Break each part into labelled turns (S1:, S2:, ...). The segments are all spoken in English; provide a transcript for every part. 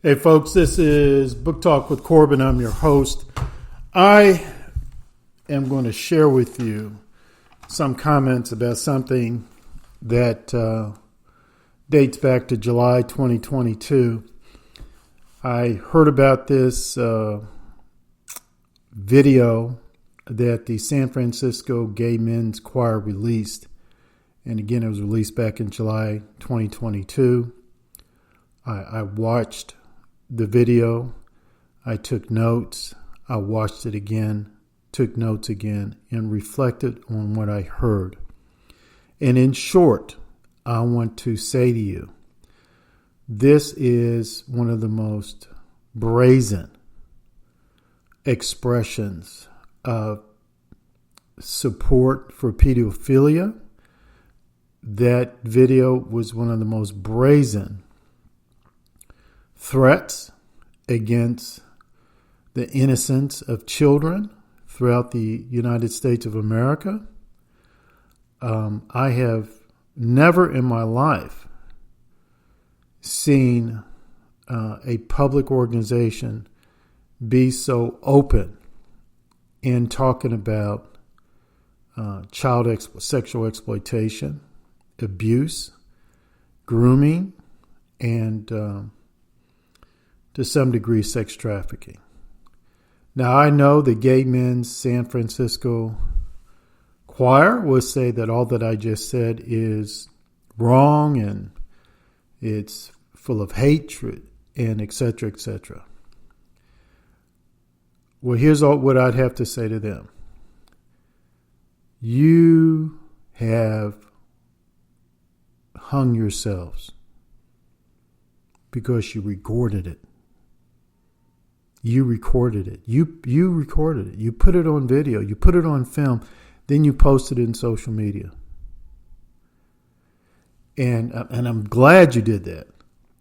S1: Hey folks, this is Book Talk with Corbin. I'm your host. I am going to share with you some comments about something that dates back to July 2022. I heard about this video that the San Francisco Gay Men's Choir released. And again, it was released back in July 2022. I watched the video, I took notes, I watched it again, took notes again, and reflected on what I heard. And in short, I want to say to you, this is one of the most brazen expressions of support for pedophilia. That video was one of the most brazen threats against the innocence of children throughout the United States of America. I have never in my life seen a public organization be so open in talking about child sexual exploitation, abuse, grooming, and to some degree, sex trafficking. Now, I know the Gay Men's San Francisco Choir will say that all that I just said is wrong and it's full of hatred and et cetera, et cetera. Well, here's what I'd have to say to them. You have hung yourselves because you recorded it. You recorded it. You recorded it. You put it on video. You put it on film. Then you posted it in social media. And I'm glad you did that.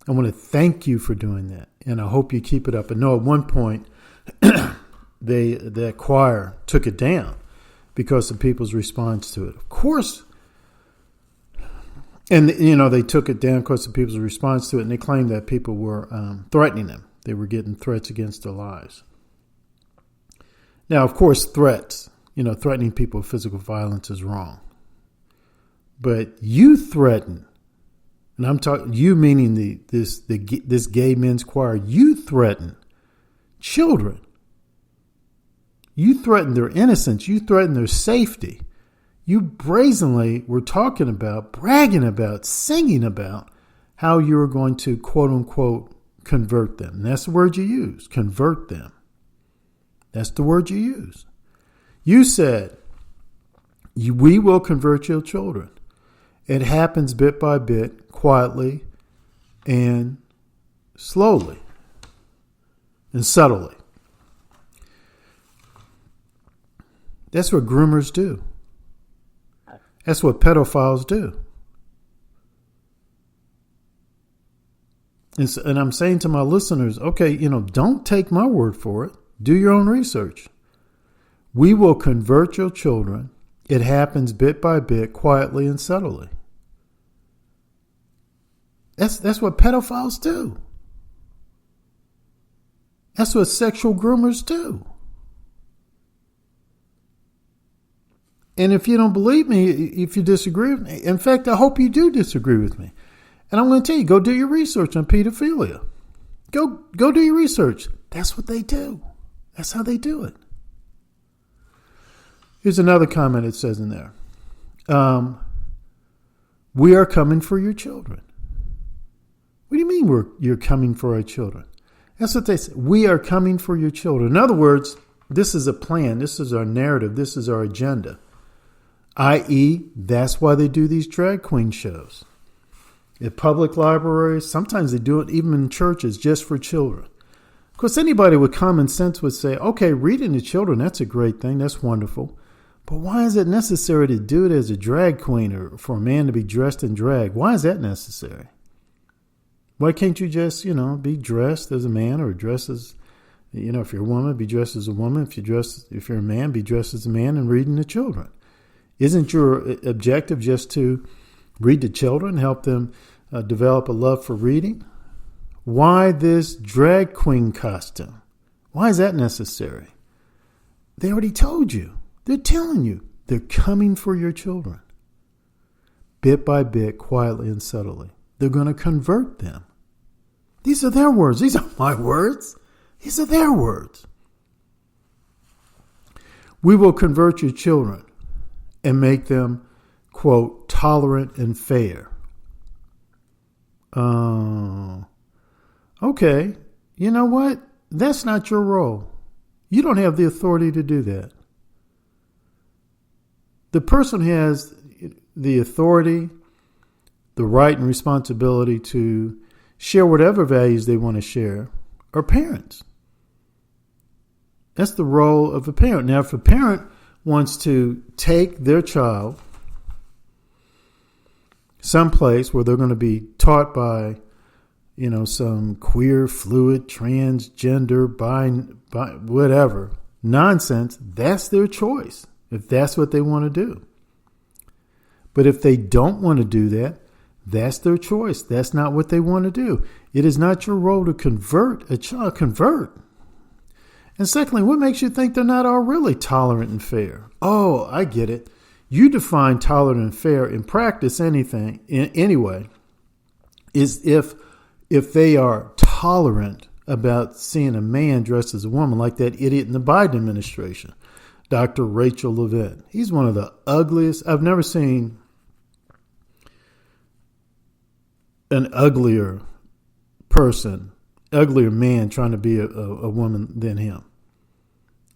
S1: I want to thank you for doing that. And I hope you keep it up. And no, at one point, that choir took it down because of people's response to it. Of course. And, they took it down because of people's response to it. And they claimed that people were threatening them. They were getting threats against their lives. Now, of course, threats, threatening people with physical violence is wrong. But you threaten, and I'm talking you meaning this gay men's choir, you threaten children. You threaten their innocence. You threaten their safety. You brazenly were talking about, bragging about, singing about how you were going to, quote unquote, convert them. And that's the word you use, convert them. That's the word you use. You said, we will convert your children. It happens bit by bit, quietly and slowly and subtly. That's what groomers do. That's what pedophiles do. And I'm saying to my listeners, okay, don't take my word for it. Do your own research. We will convert your children. It happens bit by bit, quietly and subtly. That's what pedophiles do. That's what sexual groomers do. And if you don't believe me, if you disagree with me, in fact, I hope you do disagree with me. And I'm going to tell you, go do your research on pedophilia. Go do your research. That's what they do. That's how they do it. Here's another comment it says in there. We are coming for your children. What do you mean you're coming for our children? That's what they say. We are coming for your children. In other words, this is a plan. This is our narrative. This is our agenda. I.e., that's why they do these drag queen shows. At public libraries, sometimes they do it even in churches just for children. Of course, anybody with common sense would say, okay, reading to children, that's a great thing. That's wonderful. But why is it necessary to do it as a drag queen or for a man to be dressed in drag? Why is that necessary? Why can't you just, be dressed as a man or dressed as, if you're a woman, be dressed as a woman. If you're a man, be dressed as a man and reading to children. Isn't your objective just to read to children, help them develop a love for reading? Why this drag queen costume? Why is that necessary? They already told you. They're telling you. They're coming for your children. Bit by bit, quietly and subtly. They're going to convert them. These are their words. These aren't my words. These are their words. We will convert your children and make them, quote, tolerant and fair. Okay. You know what? That's not your role. You don't have the authority to do that. The person who has the authority, the right and responsibility to share whatever values they want to share are parents. That's the role of a parent. Now, if a parent wants to take their child someplace where they're going to be taught by, some queer, fluid, transgender, bi whatever nonsense, that's their choice if that's what they want to do. But if they don't want to do that, that's their choice. That's not what they want to do. It is not your role to convert a child. Convert. And secondly, what makes you think they're not all really tolerant and fair? Oh, I get it. You define tolerant and fair in practice anyway, is if they are tolerant about seeing a man dressed as a woman, like that idiot in the Biden administration, Dr. Rachel Levin. He's one of the ugliest. I've never seen an uglier man trying to be a woman than him.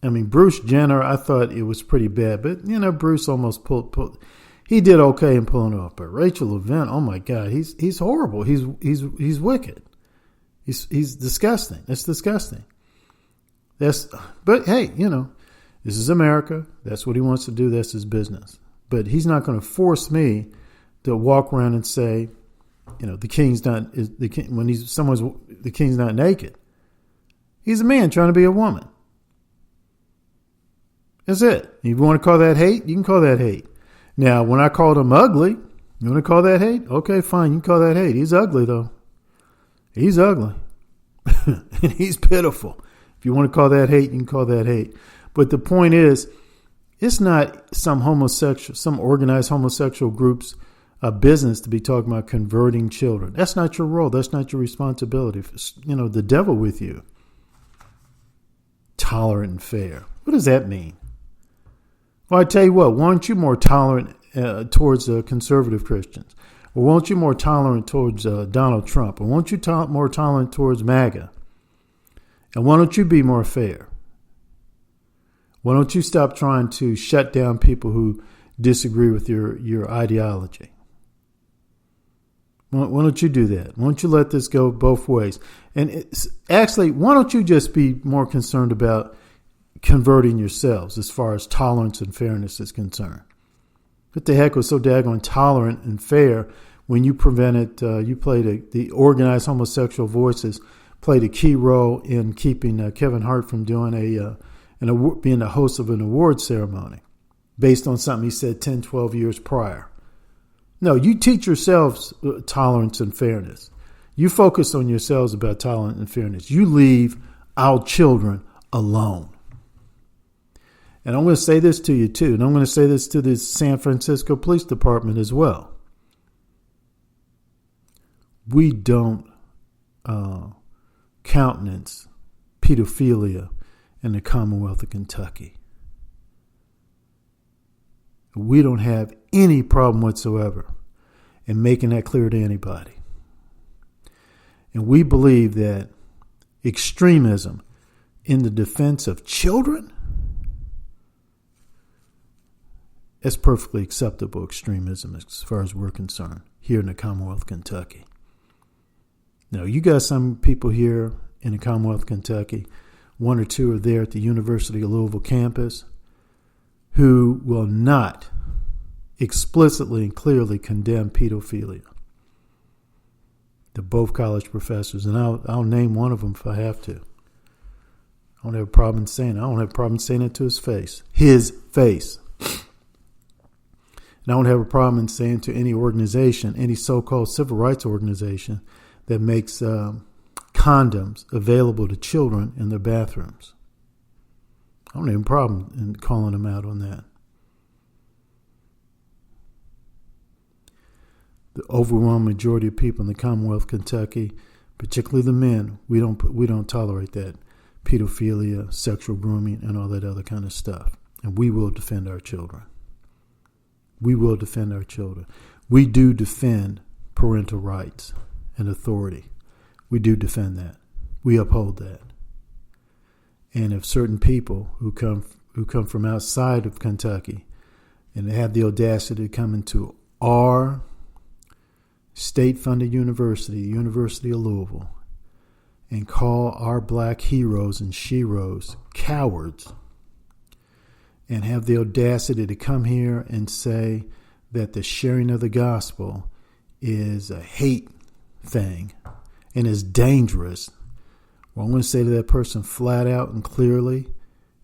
S1: I mean, Bruce Jenner, I thought it was pretty bad, but Bruce almost pulled. He did okay in pulling it off, but Rachel Levin, oh my God, he's horrible. He's wicked. He's disgusting. It's disgusting. But hey, this is America. That's what he wants to do. That's his business. But he's not going to force me to walk around and say, the king's not the king when the king's not naked. He's a man trying to be a woman. That's it. If you want to call that hate, you can call that hate. Now, when I called him ugly, you want to call that hate? Okay, fine. You can call that hate. He's ugly, though. He's ugly. And he's pitiful. If you want to call that hate, you can call that hate. But the point is, it's not some organized homosexual group's business to be talking about converting children. That's not your role. That's not your responsibility. The devil with you. Tolerant and fair. What does that mean? Well, I tell you what, why aren't you more tolerant towards conservative Christians? Or why aren't you more tolerant towards Donald Trump? Or why aren't you more tolerant towards MAGA? And why don't you be more fair? Why don't you stop trying to shut down people who disagree with your ideology? Why don't you do that? Why don't you let this go both ways? And actually, why don't you just be more concerned about converting yourselves as far as tolerance and fairness is concerned? What the heck was so daggone tolerant and fair when you prevented, the organized homosexual voices played a key role in keeping Kevin Hart from doing being the host of an award ceremony based on something he said 10, 12 years prior. No, you teach yourselves tolerance and fairness. You focus on yourselves about tolerance and fairness. You leave our children alone. And I'm going to say this to you too, and I'm going to say this to the San Francisco Police Department as well. We don't countenance pedophilia in the Commonwealth of Kentucky. We don't have any problem whatsoever in making that clear to anybody. And we believe that extremism in the defense of children is perfectly acceptable extremism as far as we're concerned here in the Commonwealth of Kentucky. Now, you got some people here in the Commonwealth of Kentucky, one or two are there at the University of Louisville campus, who will not explicitly and clearly condemn pedophilia. They're both college professors, and I'll name one of them if I have to. I don't have a problem saying it. I don't have a problem saying it to his face. His face. And I don't have a problem in saying to any organization, any so-called civil rights organization that makes condoms available to children in their bathrooms. I don't have a problem in calling them out on that. The overwhelming majority of people in the Commonwealth of Kentucky, particularly the men, we don't tolerate that pedophilia, sexual grooming, and all that other kind of stuff. And we will defend our children. We will defend our children. We do defend parental rights and authority. We do defend that. We uphold that. And if certain people who come from outside of Kentucky and have the audacity to come into our state-funded university, the University of Louisville, and call our black heroes and sheroes cowards, and have the audacity to come here and say that the sharing of the gospel is a hate thing and is dangerous, well, I'm going to say to that person flat out and clearly,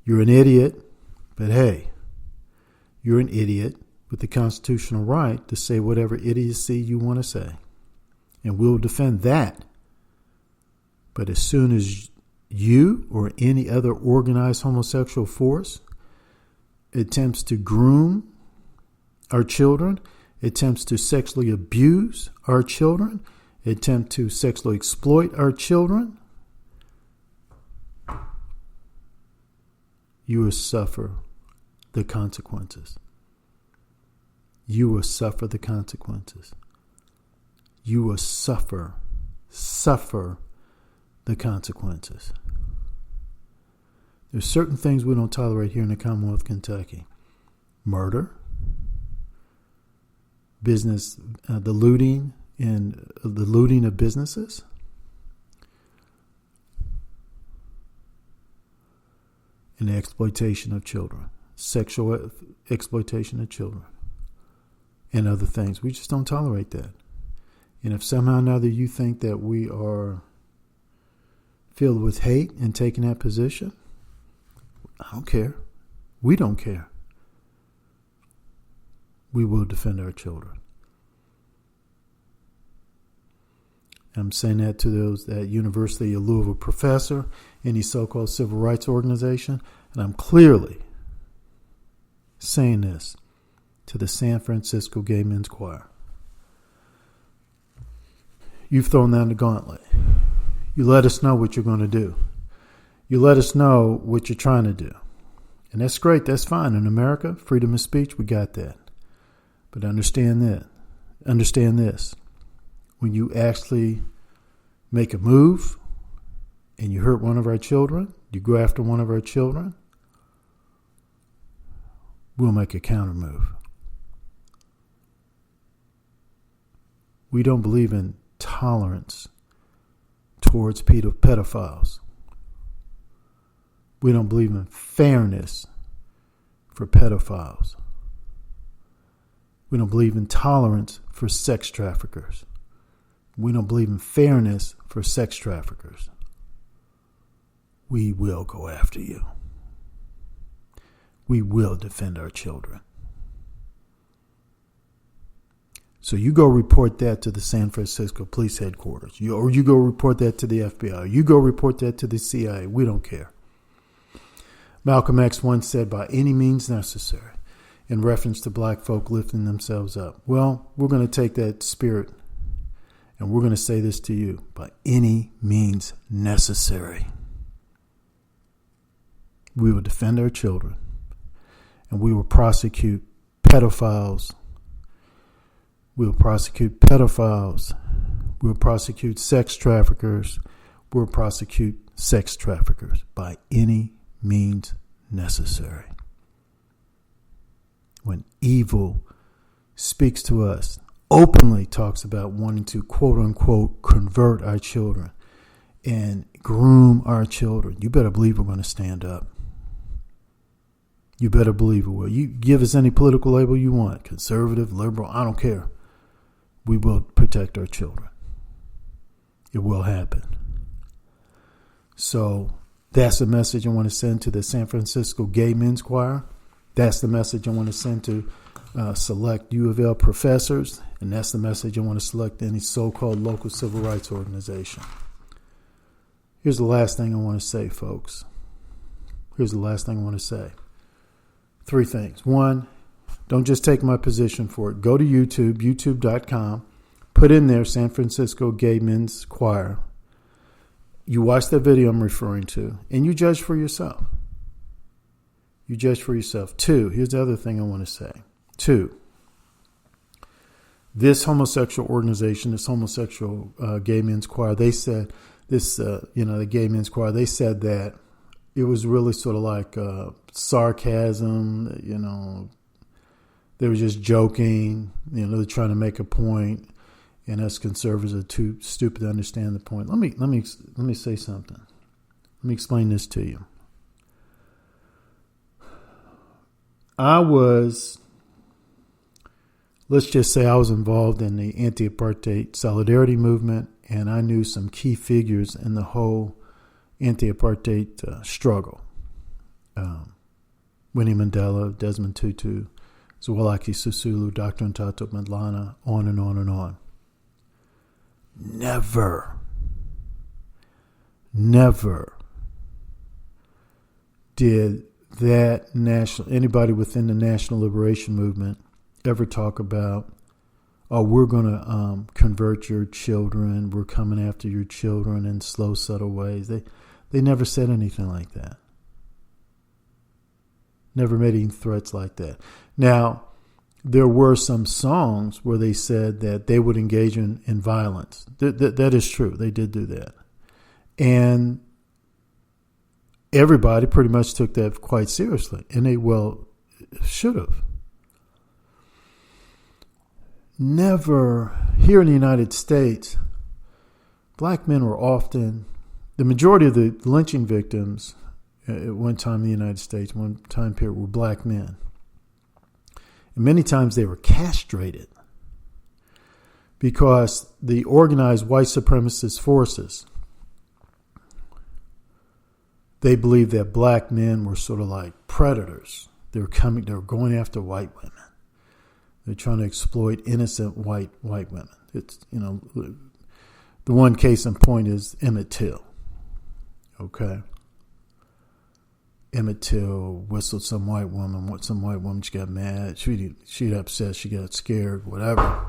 S1: you're an idiot, but hey, you're an idiot with the constitutional right to say whatever idiocy you want to say. And we'll defend that. But as soon as you or any other organized homosexual force attempts to groom our children, attempts to sexually abuse our children, attempt to sexually exploit our children, you will suffer the consequences. You will suffer the consequences. You will suffer the consequences. There's certain things we don't tolerate here in the Commonwealth of Kentucky. Murder, business, the looting of businesses, and the exploitation of children, sexual exploitation of children, and other things. We just don't tolerate that. And if somehow or another you think that we are filled with hate and taking that position, I don't care. We don't care. We will defend our children. I'm saying that to that University of Louisville professor, any so-called civil rights organization, and I'm clearly saying this to the San Francisco Gay Men's Choir. You've thrown down the gauntlet. You let us know what you're going to do. You let us know what you're trying to do. And that's great. That's fine. In America, freedom of speech, we got that. But understand that. Understand this. When you actually make a move and you hurt one of our children, you go after one of our children, we'll make a counter move. We don't believe in tolerance towards pedophiles. We don't believe in fairness for pedophiles. We don't believe in tolerance for sex traffickers. We don't believe in fairness for sex traffickers. We will go after you. We will defend our children. So you go report that to the San Francisco Police Headquarters. Or you go report that to the FBI. You go report that to the CIA. We don't care. Malcolm X once said, by any means necessary, in reference to black folk lifting themselves up. Well, we're going to take that spirit and we're going to say this to you, by any means necessary. We will defend our children and we will prosecute pedophiles. We'll prosecute pedophiles. We'll prosecute sex traffickers. We'll prosecute sex traffickers by any means necessary. When evil speaks to us, openly talks about wanting to quote unquote convert our children and groom our children, you better believe we're going to stand up. You better believe it will. You give us any political label you want, conservative, liberal, I don't care. We will protect our children. It will happen. So that's the message I want to send to the San Francisco Gay Men's Choir. That's the message I want to send to select U of L professors. And that's the message I want to select to any so-called local civil rights organization. Here's the last thing I want to say, folks. Here's the last thing I want to say. 3 things. 1, don't just take my position for it. Go to YouTube, youtube.com. Put in there San Francisco Gay Men's Choir. You watch that video I'm referring to, and you judge for yourself. You judge for yourself. 2, here's the other thing I want to say. 2, this homosexual organization, this homosexual Gay Men's Choir, they said, the Gay Men's Choir, they said that it was really sort of like sarcasm, they were just joking, they're trying to make a point, and us conservatives are too stupid to understand the point. Let me say something. Let me explain this to you. Let's just say I was involved in the anti-apartheid solidarity movement, and I knew some key figures in the whole anti-apartheid struggle. Winnie Mandela, Desmond Tutu, Zwelaki Sisulu, Dr. Ntato Madlana, on and on and on. Never did anybody within the National Liberation Movement ever talk about, oh, we're going to convert your children, we're coming after your children in slow, subtle ways. They never said anything like that. Never made any threats like that. Now, there were some songs where they said that they would engage in violence. That is true. They did do that. And everybody pretty much took that quite seriously. And they should have. Never, here in the United States, black men were often, the majority of the lynching victims at one time in the United States, one time period, were black men. And many times they were castrated because the organized white supremacist forces, they believed that black men were sort of like predators. They were going after white women. They're trying to exploit innocent white women. It's, the one case in point is Emmett Till. Okay. Emmett Till whistled some white woman. Some white woman, she got mad. She got upset. She got scared. Whatever.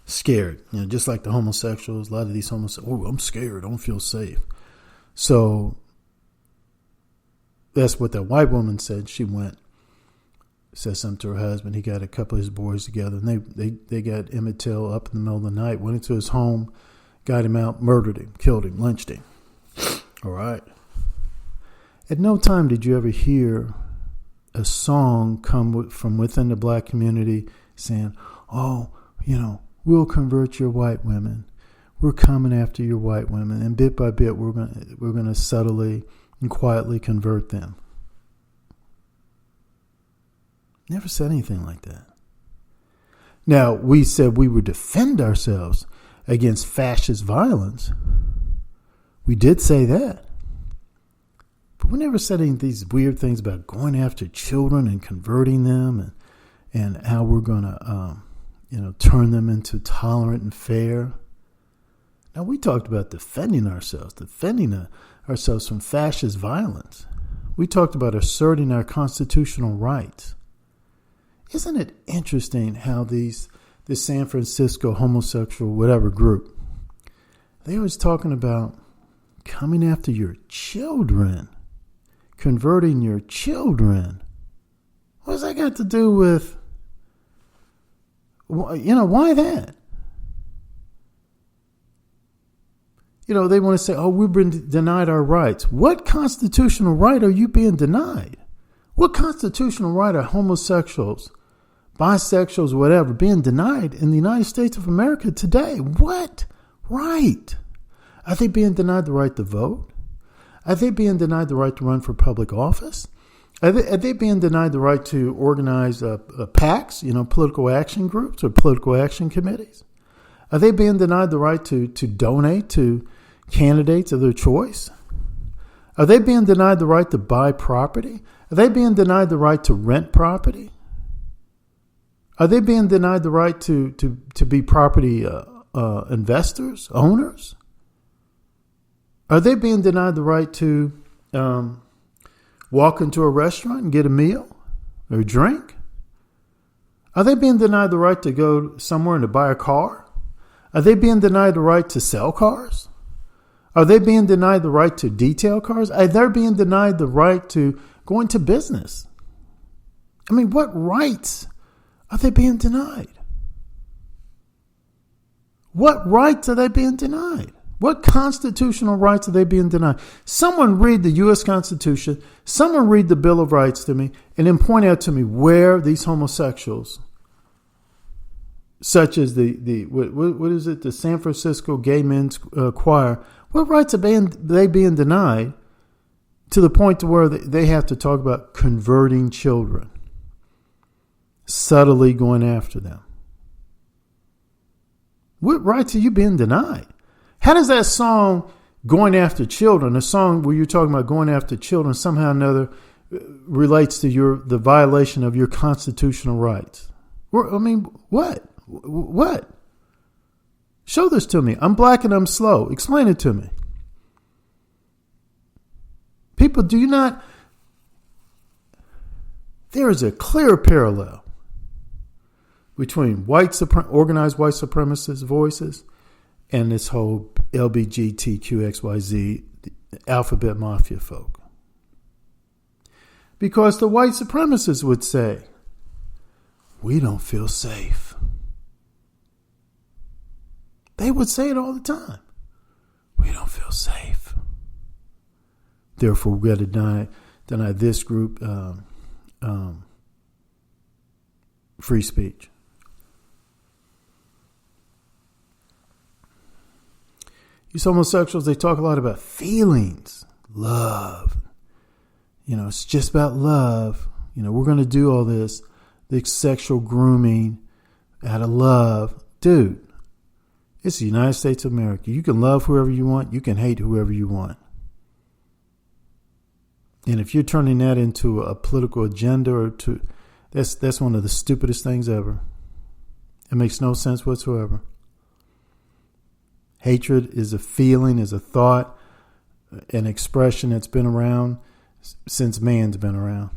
S1: Scared. Just like the homosexuals. A lot of these homosexuals. Oh, I'm scared. I don't feel safe. So that's what that white woman said. She went, said something to her husband. He got a couple of his boys together, and they got Emmett Till up in the middle of the night, went into his home, got him out, murdered him, killed him, lynched him. All right. At no time did you ever hear a song come from within the black community saying, oh, we'll convert your white women. We're coming after your white women. And bit by bit, we're going to subtly and quietly convert them. Never said anything like that. Now, we said we would defend ourselves against fascist violence. We did say that. But we never said any of these weird things about going after children and converting them and how we're going to, turn them into tolerant and fair. Now, we talked about defending ourselves from fascist violence. We talked about asserting our constitutional rights. Isn't it interesting how this San Francisco homosexual whatever group, they was talking about coming after your children, converting your children. What's that got to do with, why that? They want to say, oh, we've been denied our rights. What constitutional right are you being denied? What constitutional right are homosexuals, bisexuals, whatever, being denied in the United States of America today? What right? Are they being denied the right to vote? Are they being denied the right to run for public office? Are they being denied the right to organize PACs, political action groups or political action committees? Are they being denied the right to donate to candidates of their choice? Are they being denied the right to buy property? Are they being denied the right to rent property? Are they being denied the right to be property investors, owners? Are they being denied the right to walk into a restaurant and get a meal or a drink? Are they being denied the right to go somewhere and to buy a car? Are they being denied the right to sell cars? Are they being denied the right to detail cars? Are they being denied the right to go into business? I mean, what rights are they being denied? What rights are they being denied? What constitutional rights are they being denied? Someone read the U.S. Constitution, someone read the Bill of Rights to me, and then point out to me where these homosexuals, such as what is it, the San Francisco Gay Men's Choir, what rights are they being denied to the point to where they have to talk about converting children, subtly going after them? What rights are you being denied? How does that song, Going After Children, a song where you're talking about going after children, somehow or another relates to the violation of your constitutional rights? I mean, what? What? Show this to me. I'm black and I'm slow. Explain it to me. People, do you not... There is a clear parallel between organized white supremacist voices and this whole LBGTQXYZ alphabet mafia folk. Because the white supremacists would say, we don't feel safe. They would say it all the time. We don't feel safe. Therefore, we got to deny this group free speech. These homosexuals, they talk a lot about feelings, love. It's just about love. We're going to do all this sexual grooming out of love. Dude, it's the United States of America. You can love whoever you want. You can hate whoever you want. And if you're turning that into a political agenda that's one of the stupidest things ever. It makes no sense whatsoever. Hatred is a feeling, is a thought, an expression that's been around since man's been around.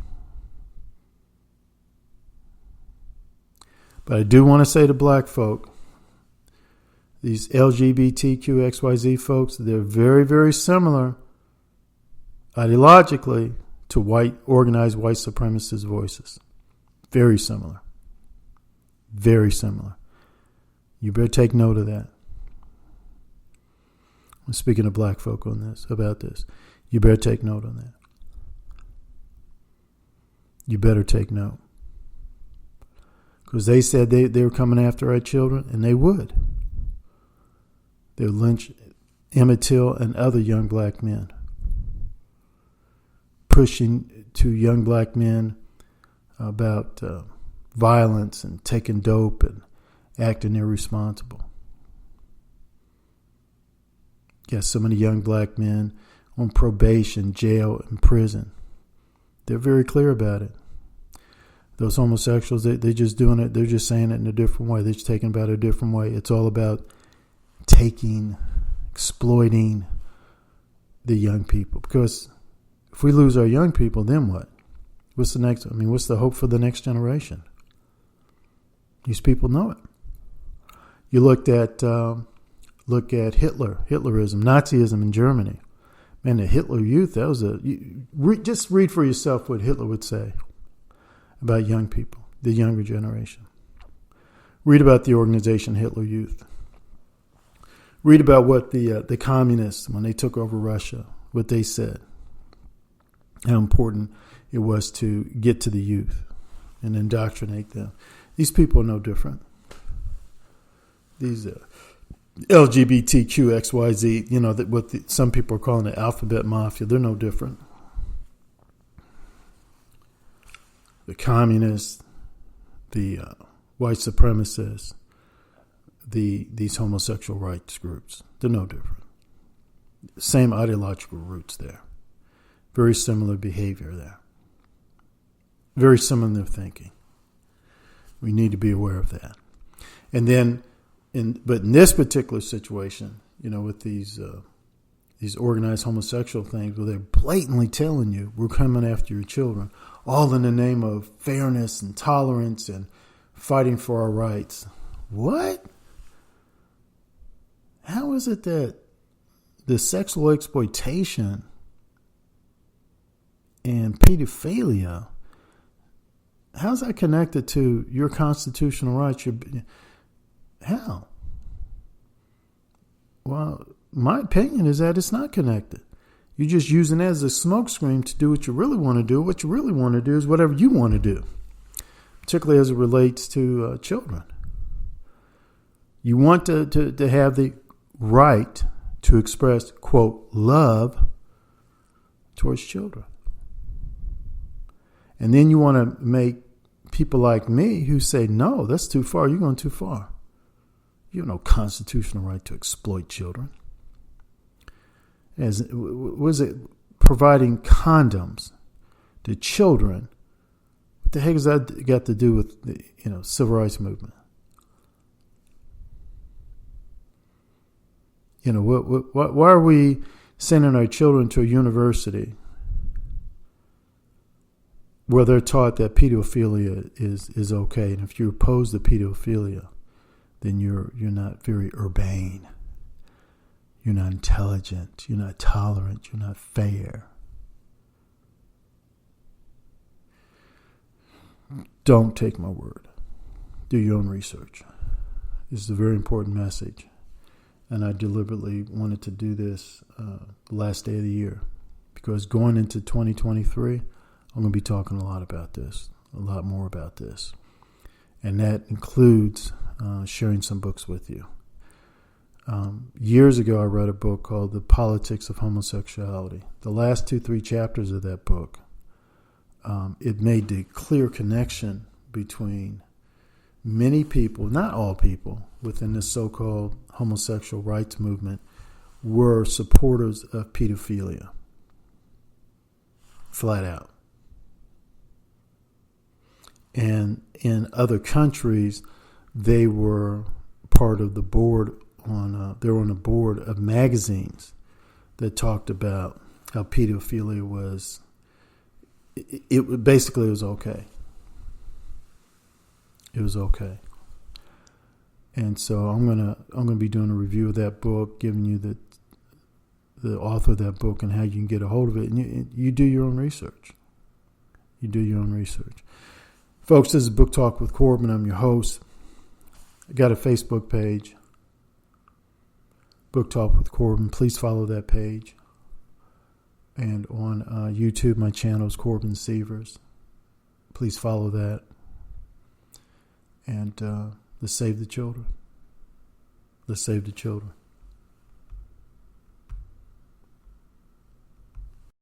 S1: But I do want to say to black folk, these LGBTQXYZ folks, they're very, very similar ideologically to organized white supremacist voices. Very similar. Very similar. You better take note of that. I'm speaking to black folk about this. You better take note on that. You better take note. Because they said they were coming after our children, and they would. They would lynch Emmett Till and other young black men, pushing to young black men about violence and taking dope and acting irresponsible. Got so many young black men on probation, jail, and prison. They're very clear about it. Those homosexuals, they're just doing it. They're just saying it in a different way. They're just taking about it a different way. It's all about exploiting the young people. Because if we lose our young people, then what? What's the hope for the next generation? These people know it. You look at Hitlerism, Nazism in Germany. Man, the Hitler Youth, that was just read for yourself what Hitler would say about young people, the younger generation. Read about the organization Hitler Youth. Read about what the communists, when they took over Russia, what they said. How important it was to get to the youth and indoctrinate them. These people are no different. These LGBTQXYZ, some people are calling the alphabet mafia, they're no different. The communists, the white supremacists, these homosexual rights groups, they're no different. Same ideological roots there. Very similar behavior there. Very similar thinking. We need to be aware of that. And then, but in this particular situation, with these these organized homosexual things where they're blatantly telling you we're coming after your children, all in the name of fairness and tolerance and fighting for our rights. What? How is it that the sexual exploitation and pedophilia, how's that connected to your constitutional rights? How? Well, my opinion is that it's not connected. You're just using it as a smokescreen to do what you really want to do. What you really want to do is whatever you want to do, particularly as it relates to children. You want to have the right to express, quote, love towards children. And then you want to make people like me who say, no, that's too far. You're going too far. You have no constitutional right to exploit children. Was it providing condoms to children? What the heck has that got to do with the civil rights movement? Why are we sending our children to a university where they're taught that pedophilia is okay, and if you oppose the pedophilia, then you're not very urbane. You're not intelligent. You're not tolerant. You're not fair. Don't take my word. Do your own research. This is a very important message. And I deliberately wanted to do this the last day of the year, because going into 2023, I'm going to be talking a lot about this, a lot more about this. And that includes sharing some books with you. Years ago, I read a book called The Politics of Homosexuality. The last 2-3 chapters of that book, it made the clear connection between many people, not all people, within the so-called homosexual rights movement were supporters of pedophilia. Flat out. And in other countries, they were part of the board they were on a board of magazines that talked about how pedophilia was, it basically was okay. It was okay. And so I'm gonna be doing a review of that book, giving you the author of that book and how you can get a hold of it. And you do your own research. You do your own research. Folks, this is Book Talk with Corbin. I'm your host. I got a Facebook page, Book Talk with Corbin. Please follow that page. And on YouTube, my channel is Corbin Sievers. Please follow that. And let's save the children. Let's save the children.